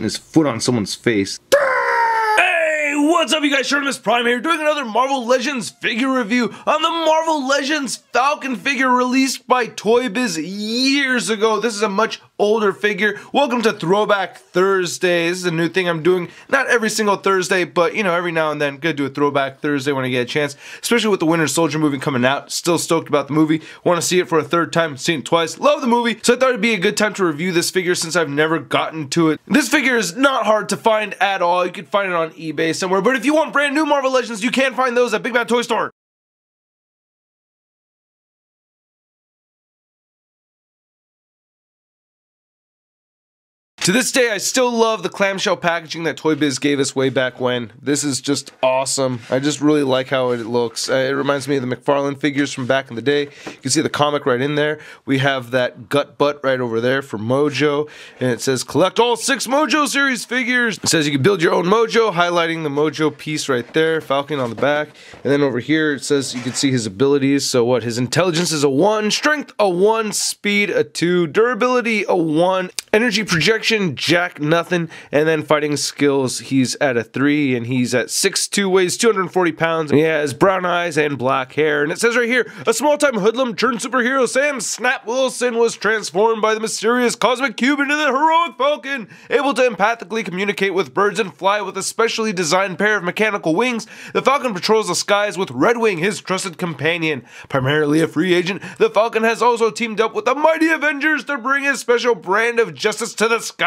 putting his foot on someone's face. What's up, you guys? Sherman Prime here, doing another Marvel Legends figure review on the Marvel Legends Falcon figure released by Toy Biz years ago. This is a much older figure. Welcome to Throwback Thursday. This is a new thing I'm doing, not every single Thursday, but you know, every now and then, gonna do a Throwback Thursday when I get a chance, especially with the Winter Soldier movie coming out. Still stoked about the movie. Want to see it for a third time, seen it twice. Love the movie, so I thought it'd be a good time to review this figure since I've never gotten to it. This figure is not hard to find at all. You can find it on eBay somewhere, but if you want brand new Marvel Legends, you can find those at Big Bad Toy Store. To this day, I still love the clamshell packaging that Toy Biz gave us way back when. This is just awesome. I just really like how it looks. It reminds me of the McFarlane figures from back in the day. You can see the comic right in there. We have that gut butt right over there for Mojo. And it says, collect all 6 Mojo series figures. It says you can build your own Mojo, highlighting the Mojo piece right there. Falcon on the back. And then over here, it says you can see his abilities. So what? His intelligence is a 1, strength a 1, speed a 2, durability a 1, energy projection jack nothing, and then fighting skills he's at a 3, and he's at 6'2", weighs 240 pounds, and he has brown eyes and black hair. And it says right here, a small-time hoodlum turned superhero Sam Snap Wilson was transformed by the mysterious cosmic cube into the heroic Falcon, able to empathically communicate with birds and fly with a specially designed pair of mechanical wings. The Falcon patrols the skies with Redwing, his trusted companion. Primarily a free agent, the Falcon has also teamed up with the mighty Avengers to bring his special brand of justice to the sky.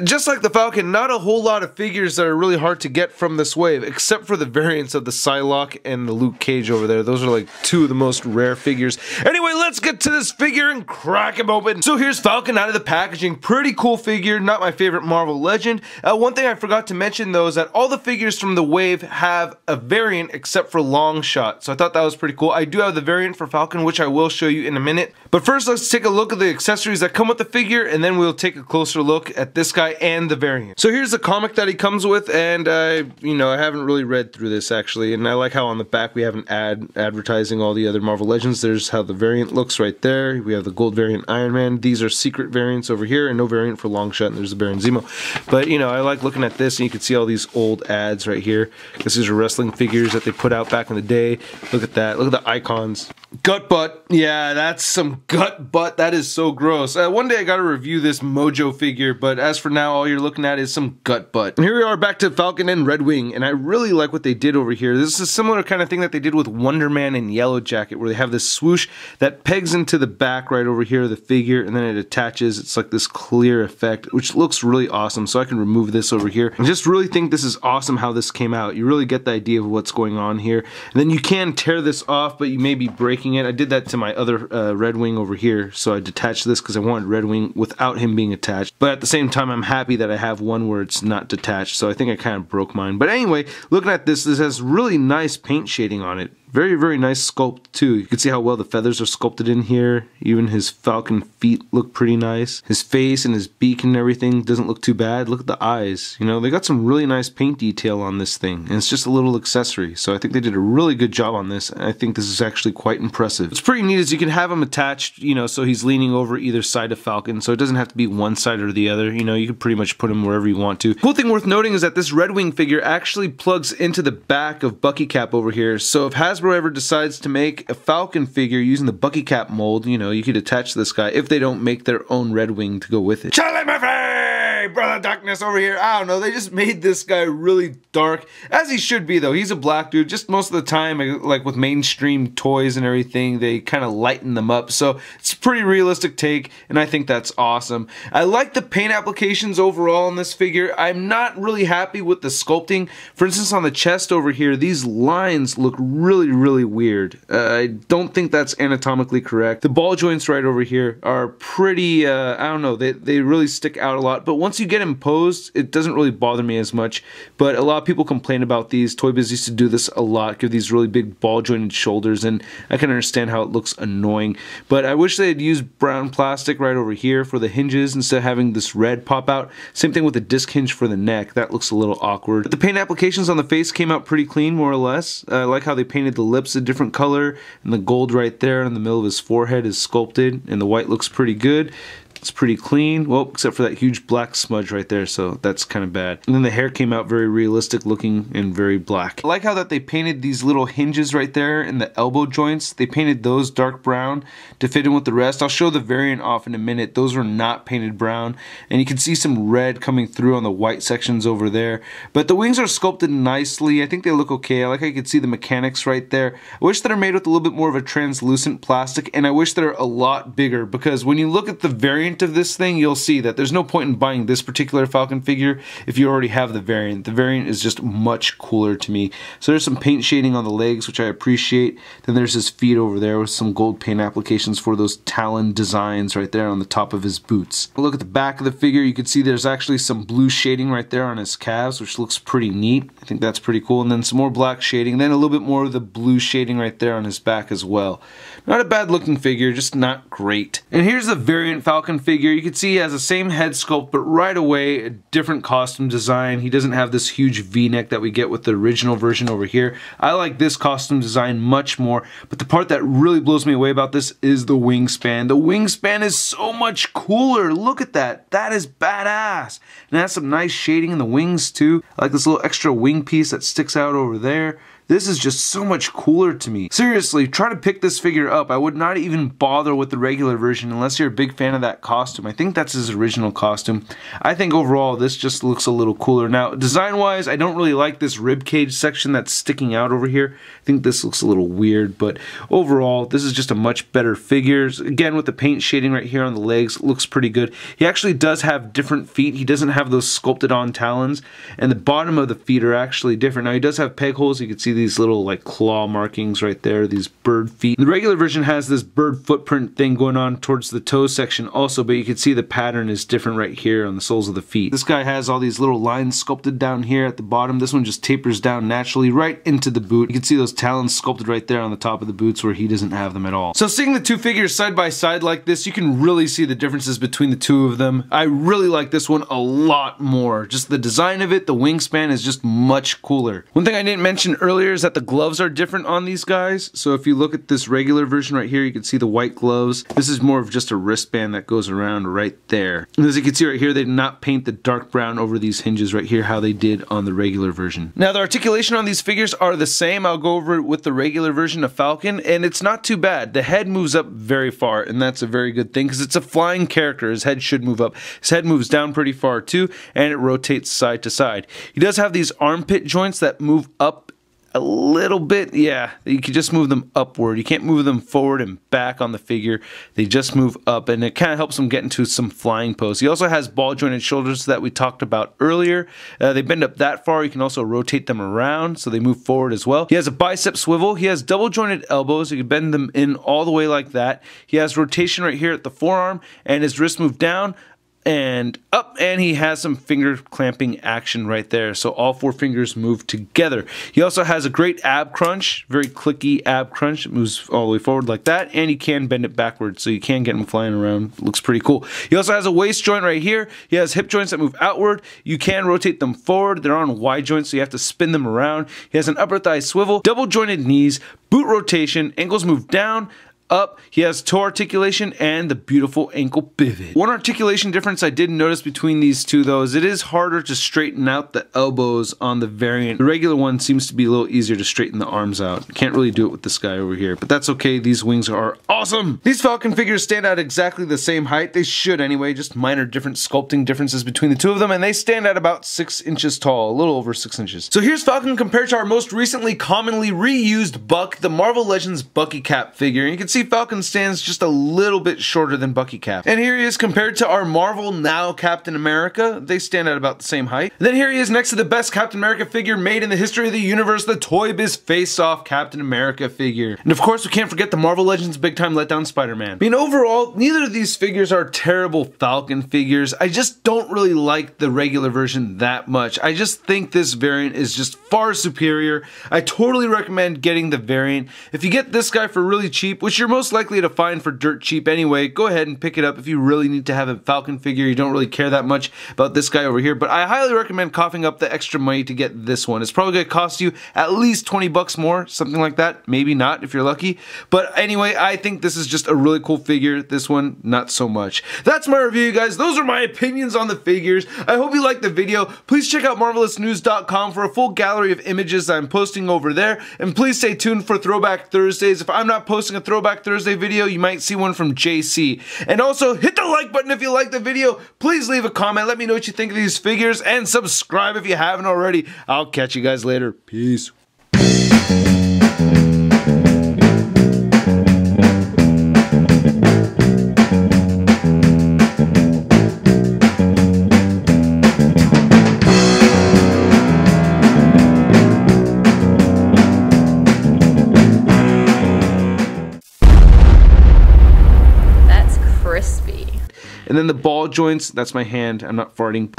Just like the Falcon, not a whole lot of figures that are really hard to get from this wave, except for the variants of the Psylocke and the Luke Cage over there. Those are like 2 of the most rare figures. Anyway, let's get to this figure and crack him open. So here's Falcon out of the packaging. Pretty cool figure, not my favorite Marvel Legend. One thing I forgot to mention though is that all the figures from the wave have a variant except for Longshot. So I thought that was pretty cool. I do have the variant for Falcon, which I will show you in a minute. But first, let's take a look at the accessories that come with the figure, and then we'll take a closer look at this guy and the variant. So here's the comic that he comes with, and I haven't really read through this actually, and I like how on the back we have an ad advertising all the other Marvel Legends. There's how the variant looks right there. We have the gold variant Iron Man. These are secret variants over here, and no variant for Longshot, and there's the Baron Zemo. But I like looking at this, and you can see all these old ads right here. These are wrestling figures that they put out back in the day. Look at that. Look at the icons. Gut butt. Yeah, that's some gut butt. That is so gross. One day I gotta review this Mojo figure, but as for now, all you're looking at is some gut butt. And here we are back to Falcon and Redwing, and I really like what they did over here. This is a similar kind of thing that they did with Wonder Man and Yellow Jacket, where they have this swoosh that pegs into the back right over here of the figure, and then it attaches. It's like this clear effect, which looks really awesome. So I can remove this over here. I just really think this is awesome how this came out. You really get the idea of what's going on here. And then you can tear this off, but you may be breaking it. I did that to my other Redwing over here, so I detached this because I wanted Redwing without him being attached. But at the same time, I'm happy that I have one where it's not detached, so I think I kind of broke mine. But anyway, looking at this, this has really nice paint shading on it. Very, very nice sculpt too. You can see how well the feathers are sculpted in here. Even his Falcon feet look pretty nice. His face and his beak and everything doesn't look too bad. Look at the eyes. They got some really nice paint detail on this thing. And it's just a little accessory. So I think they did a really good job on this. And I think this is actually quite impressive. What's pretty neat is you can have him attached, so he's leaning over either side of Falcon. So it doesn't have to be one side or the other. You can pretty much put him wherever you want to. Cool thing worth noting is that this Redwing figure actually plugs into the back of Bucky Cap over here. So if Hasbro ever decides to make a Falcon figure using the Bucky Cap mold, you could attach this guy if they don't make their own Redwing to go with it. Charlie Murphy! Brother Darkness over here. I don't know, they just made this guy really dark, as he should be though. He's a black dude. Just most of the time, like with mainstream toys and everything, they kind of lighten them up. So it's a pretty realistic take, and I think that's awesome. I like the paint applications overall on this figure. I'm not really happy with the sculpting. For instance, on the chest over here, these lines look really, really weird. I don't think that's anatomically correct. The ball joints right over here are pretty, I don't know, they really stick out a lot. But once you get them posed, it doesn't really bother me as much. But a lot of people complain about these. Toy Biz used to do this a lot, give these really big ball jointed shoulders, and I can understand how it looks annoying. But I wish they'd use brown plastic right over here for the hinges instead of having this red pop out. Same thing with the disc hinge for the neck. That looks a little awkward. But the paint applications on the face came out pretty clean, more or less. I like how they painted the lips a different color, and the gold right there in the middle of his forehead is sculpted, and the white looks pretty good. It's pretty clean, well, except for that huge black smudge right there, so that's kind of bad. And then the hair came out very realistic looking and very black. I like how that they painted these little hinges right there in the elbow joints. They painted those dark brown to fit in with the rest. I'll show the variant off in a minute. Those were not painted brown, and you can see some red coming through on the white sections over there. But the wings are sculpted nicely. I think they look okay. I like how you can see the mechanics right there. I wish that they're made with a little bit more of a translucent plastic, and I wish they're a lot bigger, because when you look at the variant of this thing, you'll see that there's no point in buying this particular Falcon figure if you already have the variant. The variant is just much cooler to me. So there's some paint shading on the legs, which I appreciate. Then there's his feet over there with some gold paint applications for those talon designs right there on the top of his boots. Look at the back of the figure. You can see there's actually some blue shading right there on his calves, which looks pretty neat. I think that's pretty cool. And then some more black shading, then a little bit more of the blue shading right there on his back as well. Not a bad looking figure, just not great. And here's the variant Falcon figure. You can see he has the same head sculpt, but right away a different costume design. He doesn't have this huge V-neck that we get with the original version over here. I like this costume design much more, but the part that really blows me away about this is the wingspan. The wingspan is so much cooler. Look at that. That is badass. And it has some nice shading in the wings too. I like this little extra wing piece that sticks out over there. This is just so much cooler to me. Seriously, try to pick this figure up. I would not even bother with the regular version unless you're a big fan of that costume. I think that's his original costume. I think overall this just looks a little cooler. Now, design-wise, I don't really like this ribcage section that's sticking out over here. I think this looks a little weird, but overall, this is just a much better figure. Again, with the paint shading right here on the legs, looks pretty good. He actually does have different feet. He doesn't have those sculpted on talons, and the bottom of the feet are actually different. Now, he does have peg holes. You can see these little like claw markings right there, these bird feet. The regular version has this bird footprint thing going on towards the toe section also, but you can see the pattern is different right here on the soles of the feet. This guy has all these little lines sculpted down here at the bottom. This one just tapers down naturally right into the boot. You can see those talons sculpted right there on the top of the boots where he doesn't have them at all. So seeing the two figures side by side like this, you can really see the differences between the two of them. I really like this one a lot more. Just the design of it, the wingspan is just much cooler. One thing I didn't mention earlier is that the gloves are different on these guys. So if you look at this regular version right here, you can see the white gloves. This is more of just a wristband that goes around right there. And as you can see right here, they did not paint the dark brown over these hinges right here how they did on the regular version. Now the articulation on these figures are the same. I'll go over it with the regular version of Falcon, and it's not too bad. The head moves up very far, and that's a very good thing because it's a flying character. His head should move up. His head moves down pretty far too, and it rotates side to side. He does have these armpit joints that move up a little bit. Yeah, you can just move them upward. You can't move them forward and back on the figure. They just move up, and it kind of helps him get into some flying pose. He also has ball jointed shoulders that we talked about earlier. They bend up that far. You can also rotate them around so they move forward as well. He has a bicep swivel. He has double jointed elbows. You can bend them in all the way like that. He has rotation right here at the forearm, and his wrist move down and up, and he has some finger clamping action right there, so all four fingers move together. He also has a great ab crunch, very clicky ab crunch. It moves all the way forward like that, and you can bend it backwards, so you can get him flying around. It looks pretty cool. He also has a waist joint right here. He has hip joints that move outward. You can rotate them forward. They're on wide joints, so you have to spin them around. He has an upper thigh swivel, double jointed knees, boot rotation, ankles move down, up. He has toe articulation and the beautiful ankle pivot. One articulation difference I did notice between these two though is it is harder to straighten out the elbows on the variant. The regular one seems to be a little easier to straighten the arms out. Can't really do it with this guy over here, but that's okay. These wings are awesome. These Falcon figures stand out exactly the same height. They should anyway, just minor different sculpting differences between the two of them, and they stand at about 6 inches tall, a little over 6 inches. So here's Falcon compared to our most recently commonly reused Buck, the Marvel Legends Bucky Cap figure. And you can see Falcon stands just a little bit shorter than Bucky Cap. And here he is compared to our Marvel Now Captain America. They stand at about the same height. And then here he is next to the best Captain America figure made in the history of the universe, the Toy Biz Face Off Captain America figure. And of course, we can't forget the Marvel Legends Big Time Letdown Spider-Man. I mean, overall, neither of these figures are terrible Falcon figures. I just don't really like the regular version that much. I just think this variant is just far superior. I totally recommend getting the variant. If you get this guy for really cheap, which you're you're most likely to find for dirt cheap anyway. Go ahead and pick it up if you really need to have a Falcon figure. You don't really care that much about this guy over here, but I highly recommend coughing up the extra money to get this one. It's probably going to cost you at least 20 bucks more, something like that. Maybe not if you're lucky. But anyway, I think this is just a really cool figure. This one, not so much. That's my review, guys. Those are my opinions on the figures. I hope you liked the video. Please check out marvelousnews.com for a full gallery of images that I'm posting over there. And please stay tuned for Throwback Thursdays. If I'm not posting a Throwback Thursday video, you might see one from JC. And also, hit the like button if you liked the video. Please leave a comment. Let me know what you think of these figures. And subscribe if you haven't already. I'll catch you guys later. Peace. Crispy. And then the ball joints, that's my hand. I'm not farting.